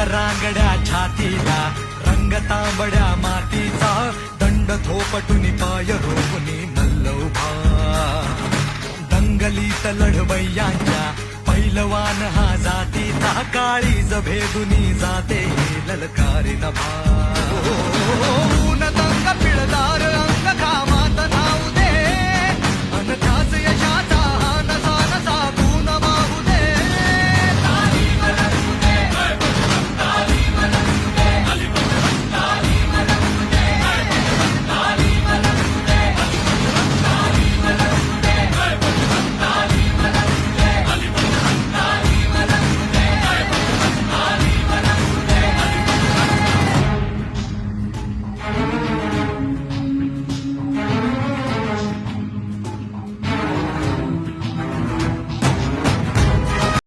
रांगड्या छातीला रंग तांबड्या मातीचा दंड थोपटुनी पाय रोवनी मल्ल उभा दंगलीत लढवय्यांच्या पैलवान हा जातीचा काळीज भेदुनी जाते ललकारी नभा ऊन दंग पिळदार अंग घाम